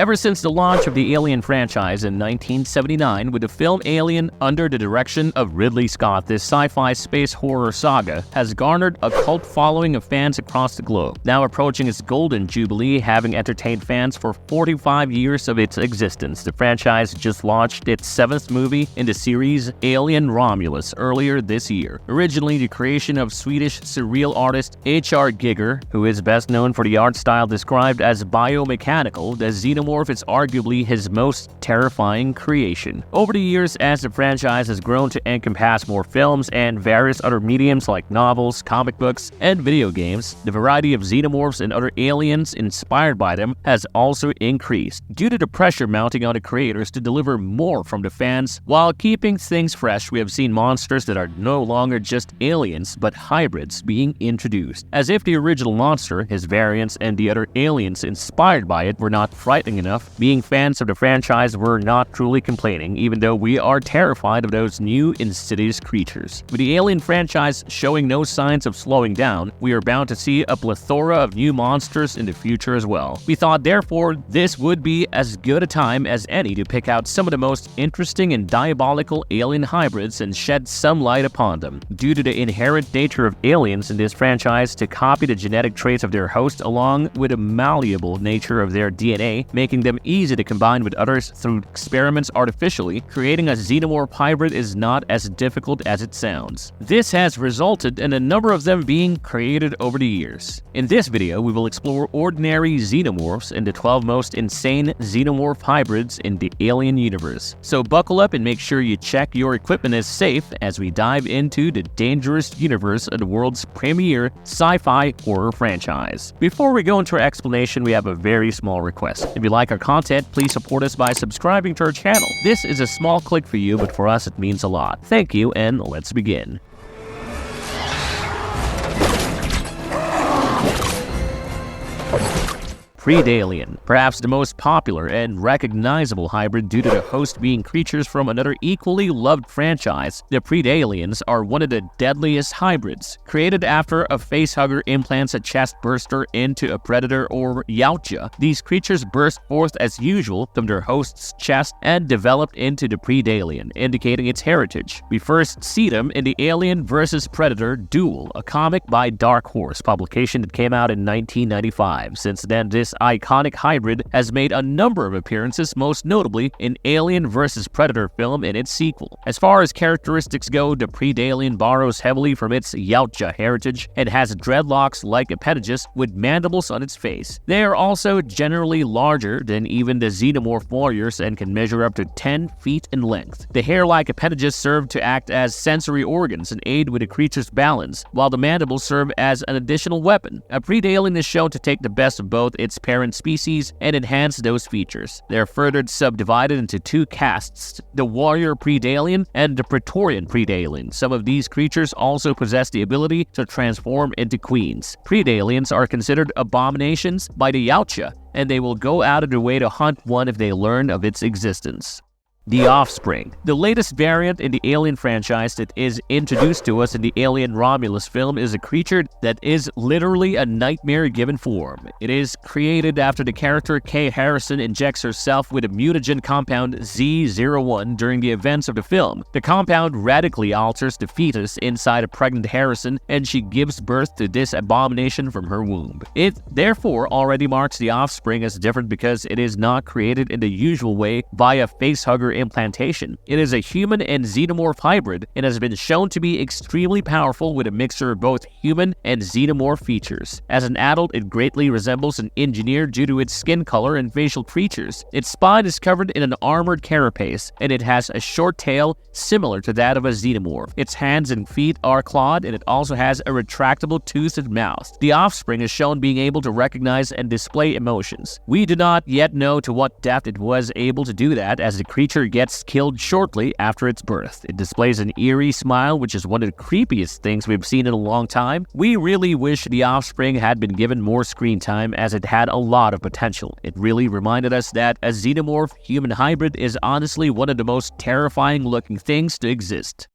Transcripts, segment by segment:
Ever since the launch of the Alien franchise in 1979 with the film Alien under the direction of Ridley Scott, this sci-fi space horror saga has garnered a cult following of fans across the globe, now approaching its golden jubilee, having entertained fans for 45 years of its existence. The franchise just launched its 7th movie in the series, Alien Romulus, earlier this year. Originally the creation of Swedish surreal artist H.R. Giger, who is best known for the art style described as biomechanical, the Xenomorph is arguably his most terrifying creation. Over the years, as the franchise has grown to encompass more films and various other mediums like novels, comic books, and video games, the variety of Xenomorphs and other aliens inspired by them has also increased. Due to the pressure mounting on the creators to deliver more from the fans while keeping things fresh, we have seen monsters that are no longer just aliens but hybrids being introduced. As if the original monster, his variants, and the other aliens inspired by it were not frightening enough, being fans of the franchise were not truly complaining, even though we are terrified of those new insidious creatures. With the Alien franchise showing no signs of slowing down, we are bound to see a plethora of new monsters in the future as well. We thought therefore this would be as good a time as any to pick out some of the most interesting and diabolical alien hybrids and shed some light upon them. Due to the inherent nature of aliens in this franchise to copy the genetic traits of their host along with the malleable nature of their DNA, making them easy to combine with others through experiments artificially, creating a Xenomorph hybrid is not as difficult as it sounds. This has resulted in a number of them being created over the years. In this video, we will explore ordinary Xenomorphs and the 12 most insane Xenomorph hybrids in the Alien universe. So buckle up and make sure you check your equipment is safe as we dive into the dangerous universe of the world's premier sci-fi horror franchise. Before we go into our explanation, we have a very small request. If you like our content, please support us by subscribing to our channel. This is a small click for you, but for us it means a lot. Thank you, and let's begin. Predalien, perhaps the most popular and recognizable hybrid due to the host being creatures from another equally loved franchise, the Predaliens are one of the deadliest hybrids. Created after a facehugger implants a chest burster into a predator or yautja, these creatures burst forth as usual from their host's chest and developed into the Predalien, indicating its heritage. We first see them in the Alien vs. Predator Duel, a comic by Dark Horse publication that came out in 1995. Since then, this iconic hybrid has made a number of appearances, most notably in Alien vs. Predator film and its sequel. As far as characteristics go, the Predalien borrows heavily from its yautja heritage and has dreadlocks-like appendages with mandibles on its face. They are also generally larger than even the Xenomorph warriors and can measure up to 10 feet in length. The hair-like appendages serve to act as sensory organs and aid with a creature's balance, while the mandibles serve as an additional weapon. A Predalien is shown to take the best of both its parent species and enhance those features. They are further subdivided into two castes, the warrior Predalien and the Praetorian Predalien. Some of these creatures also possess the ability to transform into queens. Predaliens are considered abominations by the yautja, and they will go out of their way to hunt one if they learn of its existence. The Offspring, the latest variant in the Alien franchise that is introduced to us in the Alien Romulus film, is a creature that is literally a nightmare given form. It is created after the character Kay Harrison injects herself with a mutagen compound Z01 during the events of the film. The compound radically alters the fetus inside a pregnant Harrison, and she gives birth to this abomination from her womb. It therefore already marks the Offspring as different because it is not created in the usual way via facehugger implantation. It is a human and Xenomorph hybrid and has been shown to be extremely powerful with a mixture of both human and Xenomorph features. As an adult, it greatly resembles an engineer due to its skin color and facial features. Its spine is covered in an armored carapace, and it has a short tail similar to that of a Xenomorph. Its hands and feet are clawed, and it also has a retractable toothed mouth. The Offspring is shown being able to recognize and display emotions. We do not yet know to what depth it was able to do that, as the creature gets killed shortly after its birth. It displays an eerie smile, which is one of the creepiest things we've seen in a long time. We really wish the Offspring had been given more screen time, as it had a lot of potential. It really reminded us that a Xenomorph human hybrid is honestly one of the most terrifying looking things to exist.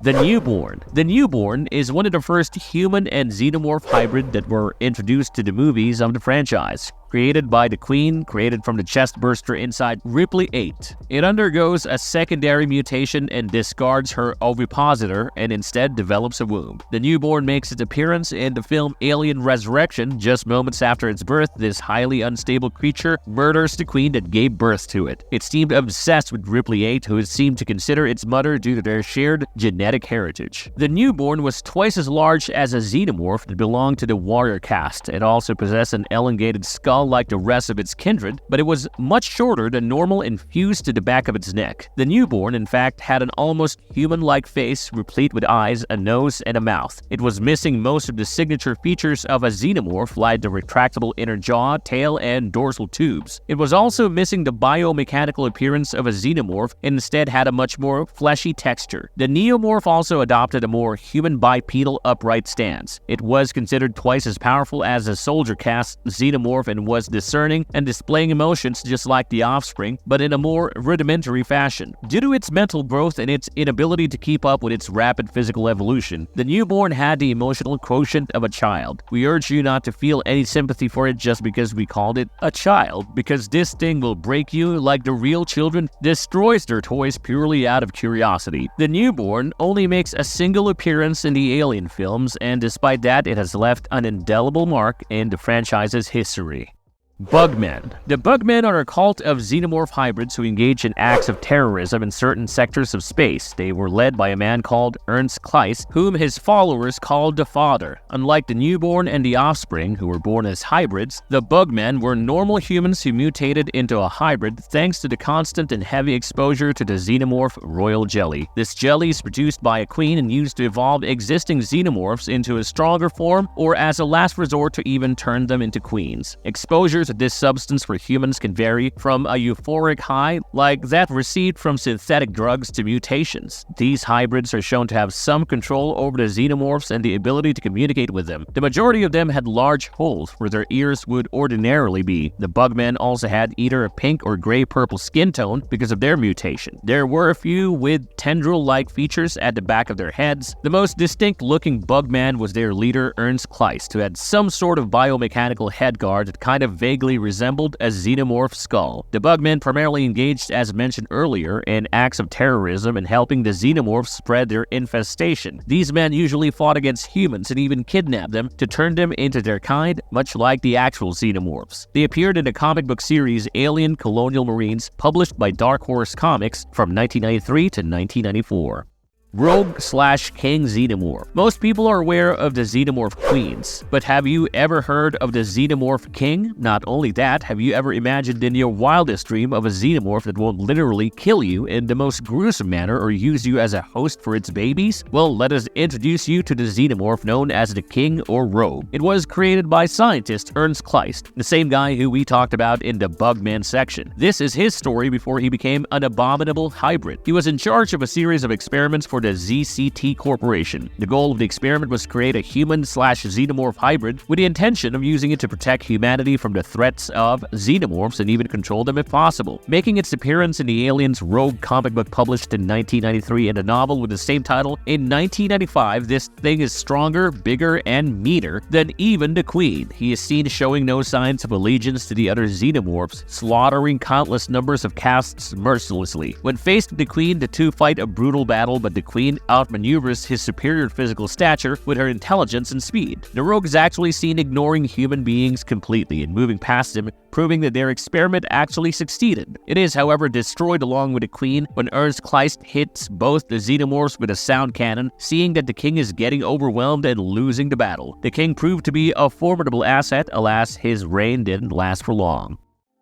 The Newborn. The Newborn is one of the first human and xenomorph hybrid that were introduced to the movies of the franchise. Created by the Queen, created from the chest burster inside Ripley 8. It undergoes a secondary mutation and discards her ovipositor and instead develops a womb. The Newborn makes its appearance in the film Alien Resurrection. Just moments after its birth, this highly unstable creature murders the Queen that gave birth to it. It seemed obsessed with Ripley 8, who seemed to consider its mother due to their shared genetic heritage. The Newborn was twice as large as a xenomorph that belonged to the warrior caste. It also possessed an elongated skull like the rest of its kindred, but it was much shorter than normal and fused to the back of its neck. The Newborn, in fact, had an almost human-like face, replete with eyes, a nose, and a mouth. It was missing most of the signature features of a xenomorph, like the retractable inner jaw, tail, and dorsal tubes. It was also missing the biomechanical appearance of a xenomorph and instead had a much more fleshy texture. The Neomorph also adopted a more human bipedal upright stance. It was considered twice as powerful as a soldier caste xenomorph and was discerning and displaying emotions just like the Offspring, but in a more rudimentary fashion. Due to its mental growth and its inability to keep up with its rapid physical evolution, the Newborn had the emotional quotient of a child. We urge you not to feel any sympathy for it just because we called it a child, because this thing will break you like the real children destroys their toys purely out of curiosity. The Newborn only makes a single appearance in the Alien films, and despite that, it has left an indelible mark in the franchise's history. Bugmen. The Bugmen are a cult of xenomorph hybrids who engage in acts of terrorism in certain sectors of space. They were led by a man called Ernst Kleist, whom his followers called the Father. Unlike the Newborn and the Offspring, who were born as hybrids, the Bugmen were normal humans who mutated into a hybrid thanks to the constant and heavy exposure to the xenomorph royal jelly. This jelly is produced by a queen and used to evolve existing xenomorphs into a stronger form or as a last resort to even turn them into queens. Exposures of this substance for humans can vary from a euphoric high like that received from synthetic drugs to mutations. These hybrids are shown to have some control over the xenomorphs and the ability to communicate with them. The majority of them had large holes where their ears would ordinarily be. The Bugmen also had either a pink or gray-purple skin tone because of their mutation. There were a few with tendril-like features at the back of their heads. The most distinct-looking Bugman was their leader Ernst Kleist, who had some sort of biomechanical head guard that kind of vaguely resembled a xenomorph skull. The Bugmen primarily engaged, as mentioned earlier, in acts of terrorism and helping the xenomorphs spread their infestation. These men usually fought against humans and even kidnapped them to turn them into their kind, much like the actual xenomorphs. They appeared in the comic book series Alien Colonial Marines, published by Dark Horse Comics from 1993 to 1994. Rogue/King Xenomorph. Most people are aware of the Xenomorph Queens, but have you ever heard of the Xenomorph King? Not only that, have you ever imagined in your wildest dream of a Xenomorph that won't literally kill you in the most gruesome manner or use you as a host for its babies? Well, let us introduce you to the Xenomorph known as the King or Rogue. It was created by scientist Ernst Kleist, the same guy who we talked about in the Bugman section. This is his story before he became an abominable hybrid. He was in charge of a series of experiments for the ZCT Corporation. The goal of the experiment was to create a human/xenomorph hybrid with the intention of using it to protect humanity from the threats of xenomorphs and even control them if possible. Making its appearance in the Aliens Rogue comic book published in 1993 and a novel with the same title in 1995, this thing is stronger, bigger, and meaner than even the Queen. He is seen showing no signs of allegiance to the other xenomorphs, slaughtering countless numbers of castes mercilessly. When faced with the Queen, the two fight a brutal battle, but the Queen outmaneuvers his superior physical stature with her intelligence and speed. The Rogue is actually seen ignoring human beings completely and moving past them, proving that their experiment actually succeeded. It is, however, destroyed along with the Queen when Ernst Kleist hits both the xenomorphs with a sound cannon, seeing that the King is getting overwhelmed and losing the battle. The King proved to be a formidable asset. Alas, his reign didn't last for long.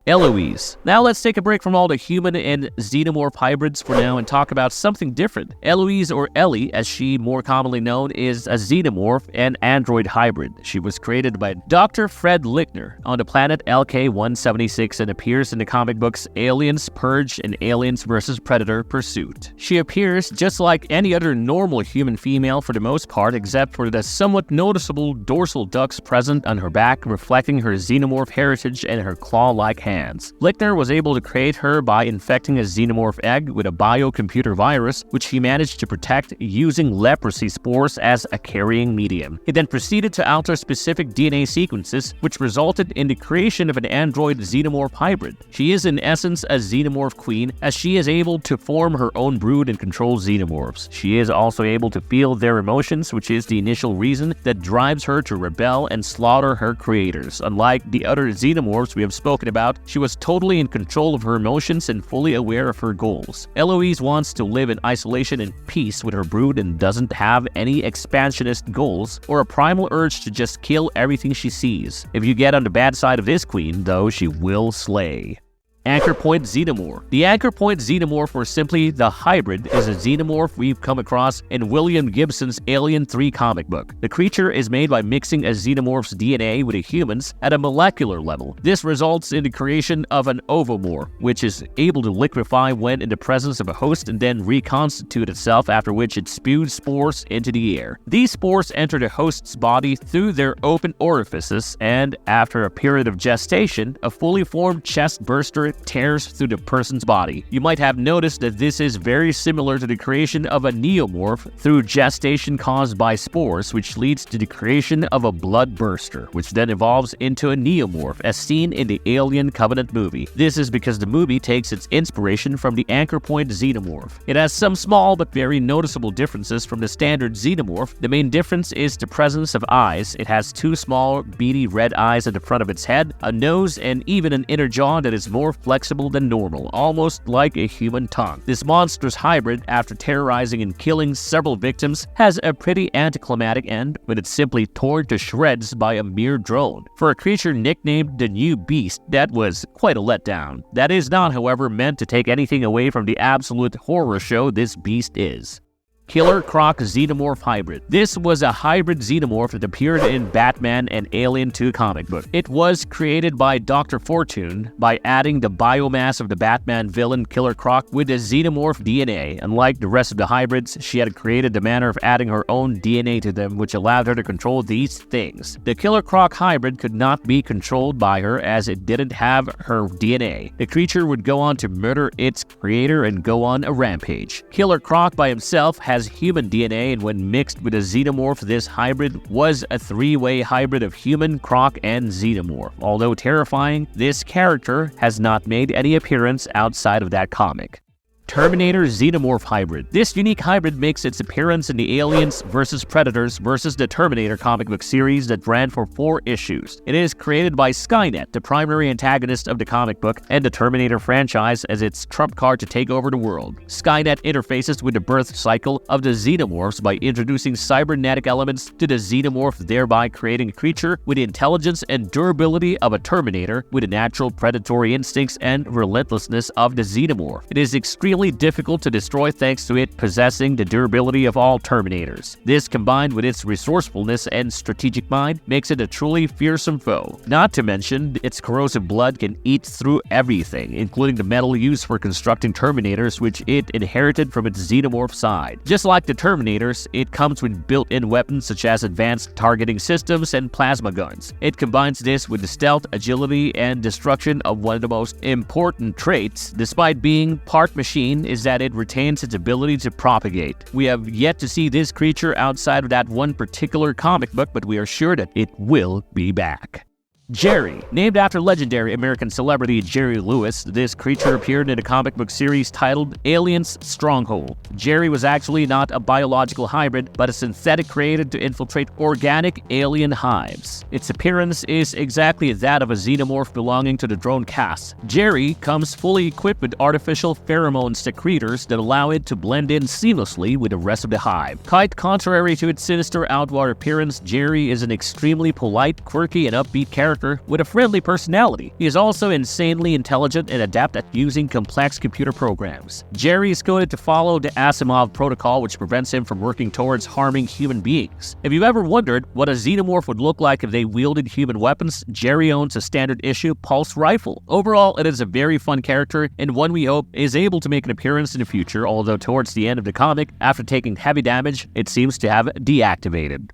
Eloise. Now let's take a break from all the human and xenomorph hybrids for now and talk about something different. Eloise, or Ellie, as she more commonly known, is a xenomorph and android hybrid. She was created by Dr. Fred Lichtner on the planet LK-176 and appears in the comic books Aliens Purge and Aliens vs. Predator Pursuit. She appears just like any other normal human female for the most part, except for the somewhat noticeable dorsal ducts present on her back, reflecting her xenomorph heritage and her claw-like hands. Lichtner was able to create her by infecting a xenomorph egg with a biocomputer virus, which he managed to protect using leprosy spores as a carrying medium. He then proceeded to alter specific DNA sequences, which resulted in the creation of an android xenomorph hybrid. She is in essence a xenomorph queen, as she is able to form her own brood and control xenomorphs. She is also able to feel their emotions, which is the initial reason that drives her to rebel and slaughter her creators. Unlike the other xenomorphs we have spoken about, she was totally in control of her emotions and fully aware of her goals. Eloise wants to live in isolation and peace with her brood and doesn't have any expansionist goals or a primal urge to just kill everything she sees. If you get on the bad side of this queen, though, she will slay. Anchor Point Xenomorph. The Anchor Point Xenomorph, or simply the Hybrid, is a xenomorph we've come across in William Gibson's Alien 3 comic book. The creature is made by mixing a xenomorph's DNA with a human's at a molecular level. This results in the creation of an ovomorph, which is able to liquefy when in the presence of a host and then reconstitute itself, after which it spews spores into the air. These spores enter the host's body through their open orifices, and after a period of gestation, a fully formed chest burster tears through the person's body. You might have noticed that this is very similar to the creation of a neomorph through gestation caused by spores, which leads to the creation of a blood burster, which then evolves into a neomorph, as seen in the Alien Covenant movie. This is because the movie takes its inspiration from the Anchor Point Xenomorph. It has some small but very noticeable differences from the standard xenomorph. The main difference is the presence of eyes. It has two small, beady red eyes at the front of its head, a nose, and even an inner jaw that is more flexible than normal, almost like a human tongue. This monstrous hybrid, after terrorizing and killing several victims, has a pretty anticlimactic end when it's simply torn to shreds by a mere drone. For a creature nicknamed the New Beast, that was quite a letdown. That is not, however, meant to take anything away from the absolute horror show this beast is. Killer Croc Xenomorph Hybrid. This was a hybrid xenomorph that appeared in Batman and Alien 2 comic book. It was created by Dr. Fortune by adding the biomass of the Batman villain Killer Croc with the xenomorph DNA. Unlike the rest of the hybrids, she had created the manner of adding her own DNA to them, which allowed her to control these things. The Killer Croc hybrid could not be controlled by her as it didn't have her DNA. The creature would go on to murder its creator and go on a rampage. Killer Croc by himself has human DNA, and when mixed with a xenomorph, this hybrid was a three-way hybrid of human, croc, and xenomorph. Although terrifying, this character has not made any appearance outside of that comic. Terminator Xenomorph Hybrid. This unique hybrid makes its appearance in the Aliens vs. Predators vs. the Terminator comic book series that ran for 4 issues. It is created by Skynet, the primary antagonist of the comic book and the Terminator franchise, as its trump card to take over the world. Skynet interfaces with the birth cycle of the xenomorphs by introducing cybernetic elements to the xenomorph, thereby creating a creature with the intelligence and durability of a Terminator with the natural predatory instincts and relentlessness of the xenomorph. It is extremely difficult to destroy thanks to it possessing the durability of all Terminators. This, combined with its resourcefulness and strategic mind, makes it a truly fearsome foe. Not to mention, its corrosive blood can eat through everything, including the metal used for constructing Terminators, which it inherited from its xenomorph side. Just like the Terminators, it comes with built-in weapons such as advanced targeting systems and plasma guns. It combines this with the stealth, agility, and destruction of one of the most important traits, despite being part machine, is that it retains its ability to propagate. We have yet to see this creature outside of that one particular comic book, but we are sure that it will be back. Jerry. Named after legendary American celebrity Jerry Lewis, this creature appeared in a comic book series titled Aliens Stronghold. Jerry was actually not a biological hybrid, but a synthetic created to infiltrate organic alien hives. Its appearance is exactly that of a xenomorph belonging to the drone caste. Jerry comes fully equipped with artificial pheromone secretors that allow it to blend in seamlessly with the rest of the hive. Quite contrary to its sinister outward appearance, Jerry is an extremely polite, quirky, and upbeat character with a friendly personality. He is also insanely intelligent and adept at using complex computer programs. Jerry is coded to follow the Asimov protocol, which prevents him from working towards harming human beings. If you've ever wondered what a xenomorph would look like if they wielded human weapons, Jerry owns a standard issue pulse rifle. Overall, it is a very fun character and one we hope is able to make an appearance in the future, although towards the end of the comic, after taking heavy damage, it seems to have deactivated.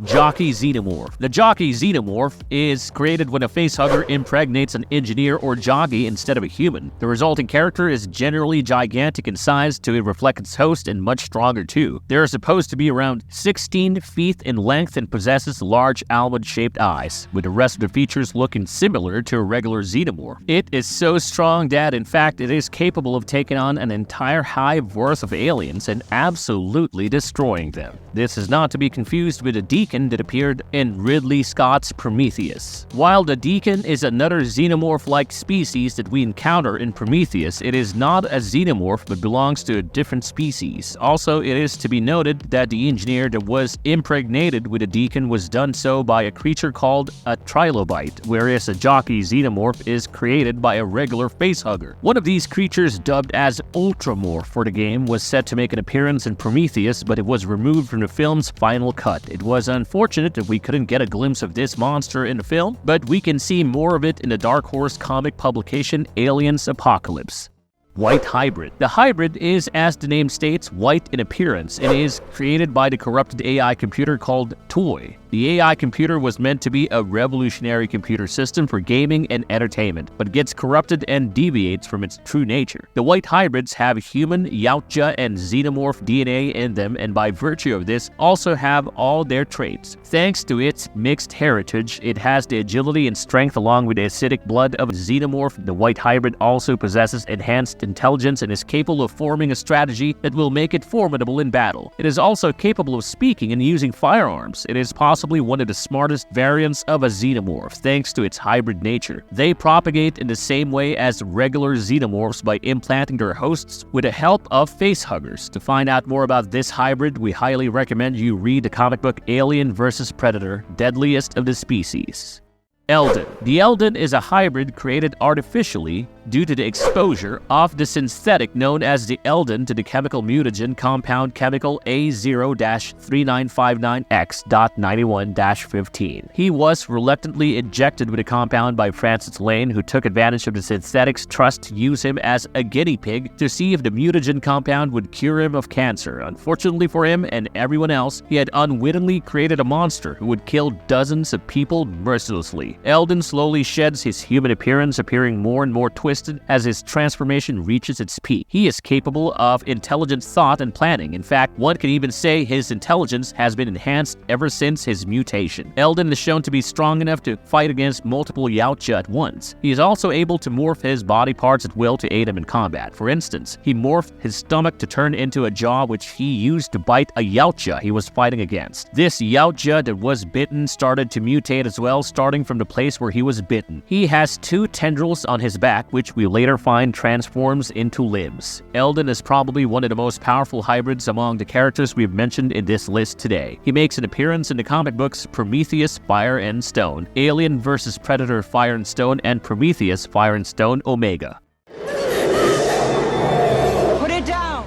Jockey Xenomorph. The Jockey Xenomorph is created when a facehugger impregnates an engineer or jockey instead of a human. The resulting character is generally gigantic in size to reflect its host and much stronger too. They are supposed to be around 16 feet in length and possesses large almond-shaped eyes, with the rest of the features looking similar to a regular Xenomorph. It is so strong that, in fact, it is capable of taking on an entire hive worth of aliens and absolutely destroying them. This is not to be confused with the Deacon that appeared in Ridley Scott's Prometheus. While the Deacon is another Xenomorph-like species that we encounter in Prometheus, it is not a Xenomorph but belongs to a different species. Also, it is to be noted that the engineer that was impregnated with a Deacon was done so by a creature called a trilobite, whereas a Jockey Xenomorph is created by a regular facehugger. One of these creatures, dubbed as Ultramorph for the game, was set to make an appearance in Prometheus, but it was removed from the film's final cut. It was unfortunate that we couldn't get a glimpse of this monster in the film, but we can see more of it in the Dark Horse comic publication Aliens Apocalypse. White Hybrid. The hybrid is, as the name states, white in appearance and is created by the corrupted AI computer called Toy. The AI computer was meant to be a revolutionary computer system for gaming and entertainment, but gets corrupted and deviates from its true nature. The white hybrids have human, Yautja, and Xenomorph DNA in them, and by virtue of this, also have all their traits. Thanks to its mixed heritage, it has the agility and strength along with the acidic blood of a Xenomorph. The white hybrid also possesses enhanced intelligence and is capable of forming a strategy that will make it formidable in battle. It is also capable of speaking and using firearms. It is possibly one of the smartest variants of a Xenomorph, thanks to its hybrid nature. They propagate in the same way as regular Xenomorphs by implanting their hosts with the help of facehuggers. To find out more about this hybrid, we highly recommend you read the comic book Alien vs. Predator, Deadliest of the Species. Elden. The Elden is a hybrid created artificially due to the exposure of the synthetic known as the Elden to the chemical mutagen compound chemical A0-3959X.91-15. He was reluctantly injected with the compound by Francis Lane, who took advantage of the synthetic's trust to use him as a guinea pig to see if the mutagen compound would cure him of cancer. Unfortunately for him and everyone else, he had unwittingly created a monster who would kill dozens of people mercilessly. Elden slowly sheds his human appearance, appearing more and more twisted as his transformation reaches its peak. He is capable of intelligent thought and planning. In fact, one can even say his intelligence has been enhanced ever since his mutation. Elden is shown to be strong enough to fight against multiple Yautja at once. He is also able to morph his body parts at will to aid him in combat. For instance, he morphed his stomach to turn into a jaw which he used to bite a Yautja he was fighting against. This Yautja that was bitten started to mutate as well, starting from the place where he was bitten. He has 2 tendrils on his back, which we later find transforms into limbs. Elden is probably one of the most powerful hybrids among the characters we've mentioned in this list today. He makes an appearance in the comic books Prometheus Fire and Stone, Alien vs. Predator Fire and Stone, and Prometheus Fire and Stone Omega. Put it down!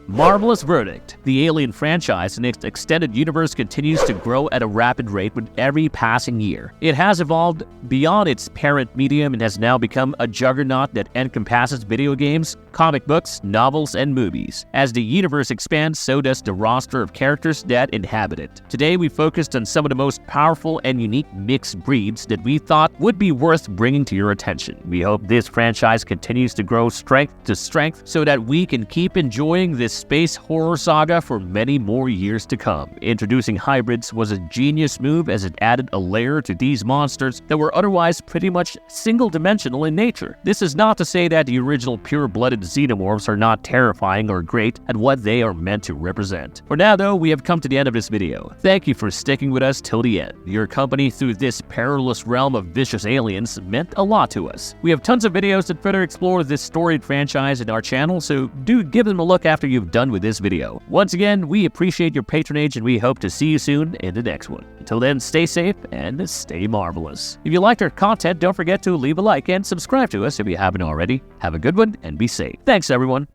Marvelous verdict. The Alien franchise and its extended universe continues to grow at a rapid rate with every passing year. It has evolved beyond its parent medium and has now become a juggernaut that encompasses video games, comic books, novels, and movies. As the universe expands, so does the roster of characters that inhabit it. Today, we focused on some of the most powerful and unique mixed breeds that we thought would be worth bringing to your attention. We hope this franchise continues to grow strength to strength so that we can keep enjoying this space horror saga for many more years to come. Introducing hybrids was a genius move as it added a layer to these monsters that were otherwise pretty much single-dimensional in nature. This is not to say that the original pure-blooded Xenomorphs are not terrifying or great at what they are meant to represent. For now though, we have come to the end of this video. Thank you for sticking with us till the end. Your company through this perilous realm of vicious aliens meant a lot to us. We have tons of videos that further explore this storied franchise in our channel, so do give them a look after you've done with this video. Once again, we appreciate your patronage and we hope to see you soon in the next one. Until then, stay safe and stay marvelous. If you liked our content, don't forget to leave a like and subscribe to us if you haven't already. Have a good one and be safe. Thanks everyone.